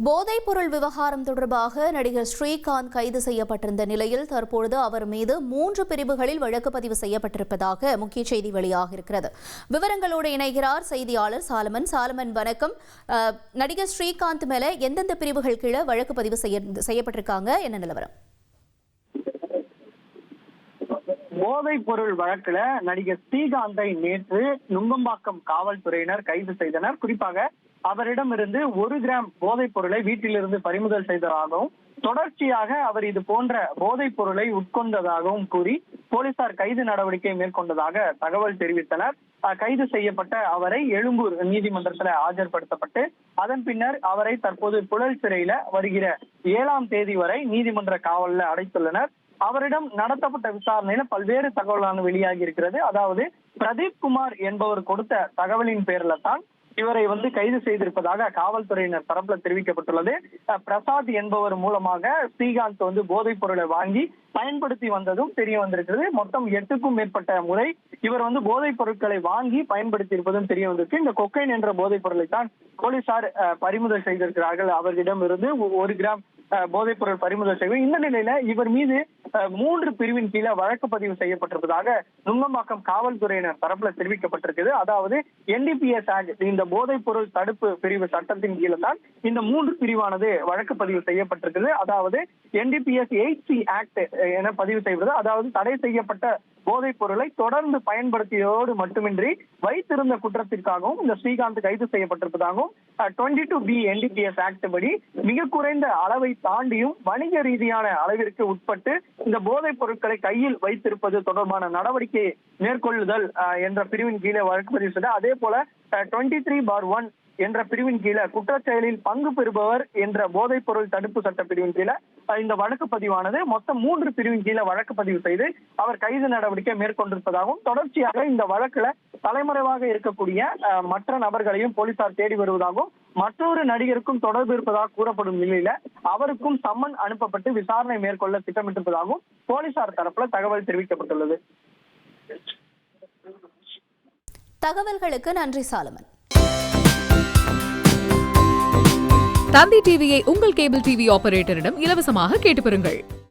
போதைப்பொருள் விவகாரம் தொடர்பாக நடிகர் ஸ்ரீகாந்த் கைது செய்யப்பட்டிருந்த நிலையில் தற்பொழுது அவர் மீது 3 பிரிவுகளில் வழக்கு பதிவு செய்யப்பட்டிருப்பதாக முக்கிய செய்தி வெளியாகியிருக்கிறது. விவரங்களோடு இணைகிறார் செய்தியாளர் சாலமன். சாலமன், வணக்கம். நடிகர் ஸ்ரீகாந்த் மேல எந்தெந்த பிரிவுகள் கீழே வழக்கு பதிவு செய்யப்பட்டிருக்காங்க, என்ன நிலவரம்? போதைப் பொருள் வழக்குல நடிகர் ஸ்ரீகாந்தை நேற்று நுங்கம்பாக்கம் காவல்துறையினர் கைது செய்தனர். குறிப்பாக அவரிடமிருந்து 1 கிராம் போதைப் பொருளை வீட்டிலிருந்து பறிமுதல் செய்ததாகவும் தொடர்ச்சியாக அவர் இது போன்ற போதைப் பொருளை உட்கொண்டதாகவும் கூறி போலீசார் கைது நடவடிக்கை மேற்கொண்டதாக தகவல் தெரிவித்தனர். கைது செய்யப்பட்ட அவரை எழும்பூர் நீதிமன்றத்தில் ஆஜர்படுத்தப்பட்டு அதன் பின்னர் அவரை தற்போது புழல் சிறையில வருகிற 7ஆம் தேதி வரை நீதிமன்ற காவலில் அடைத்துள்ளனர். அவரிடம் நடத்தப்பட்ட விசாரணையில பல்வேறு தகவலான வெளியாகி இருக்கிறது. அதாவது பிரதீப் குமார் என்பவர் கொடுத்த தகவலின் பேர்ல தான் இவரை கைது செய்திருப்பதாக காவல்துறையினர் தரப்புல தெரிவிக்கப்பட்டுள்ளது. பிரசாத் என்பவர் மூலமாக ஸ்ரீகாந்த் போதைப் பொருளை வாங்கி பயன்படுத்தி வந்ததும் தெரிய வந்திருக்கிறது. மொத்தம் 8க்கும் மேற்பட்ட முறை இவர் போதைப் பொருட்களை வாங்கி பயன்படுத்தி இருப்பதும் தெரிய வந்திருக்கு. இந்த கொக்கைன் என்ற போதைப் பொருளை தான் போலீசார் பறிமுதல் செய்திருக்கிறார்கள். அவர்களிடம் இருந்து 1 கிராம் போதைப் பொருள் பறிமுதல் செய்வது. இந்த நிலையில இவர் மீது 3 பிரிவின் கீழே வழக்கு பதிவு செய்யப்பட்டிருப்பதாக நுங்கம்பாக்கம் காவல்துறையினர் தரப்புல தெரிவிக்கப்பட்டிருக்குது. அதாவது NDPS ஆக்ட், இந்த போதைப் பொருள் தடுப்பு பிரிவு சட்டத்தின் கீழே தான் இந்த 3 பிரிவானது வழக்கு பதிவு செய்யப்பட்டிருக்குது. அதாவது NDPS 8C ஆக்ட் என பதிவு செய்வது, அதாவது தடை செய்யப்பட்ட போதைப் பொருளை தொடர்ந்து பயன்படுத்தியதோடு மட்டுமின்றி வைத்திருந்த குற்றத்திற்காகவும் இந்த ஸ்ரீகாந்த் கைது செய்யப்பட்டிருப்பதாகவும் 22B NDPS ஆக்ட் படி மிக குறைந்த அளவை தாண்டியும் வணிக ரீதியான அளவிற்கு உட்பட்டு இந்த போதைப் பொருட்களை கையில் வைத்திருப்பது தொடர்பான நடவடிக்கை மேற்கொள்ளுதல் என்ற பிரிவின் கீழே வழக்கு பதிவு செய்த, அதே போல 23/1 என்ற பிரிவின் கீழே குற்றச்செயலில் பங்கு பெறுபவர் என்ற போதைப் பொருள் தடுப்பு சட்ட பிரிவின் கீழே இந்த வழக்கு பதிவானது மொத்தம் 3 பிரிவின் கீழே வழக்கு பதிவு செய்து அவர் கைது நடவடிக்கை மேற்கொண்டிருப்பதாகவும் தொடர்ச்சியாக இந்த வழக்குல தலைமறைவாக இருக்கக்கூடிய மற்ற நபர்களையும் போலீசார் தேடி வருவதாகவும் மற்றொரு நடிகருக்கும் தொடர்பு இருப்பதாக கூறப்படும் நிலையில அவருக்கும் சம்மன் அனுப்பப்பட்டு விசாரணை மேற்கொள்ள திட்டமிட்டிருப்பதாகவும் போலீசார் தரப்புல தகவல் தெரிவிக்கப்பட்டுள்ளது. தகவல்களுக்கு நன்றி சாலமன். தந்தி டிவியை உங்கள் கேபிள் டிவி ஆபரேட்டரிடம் இலவசமாக கேட்டு பெறுங்கள்.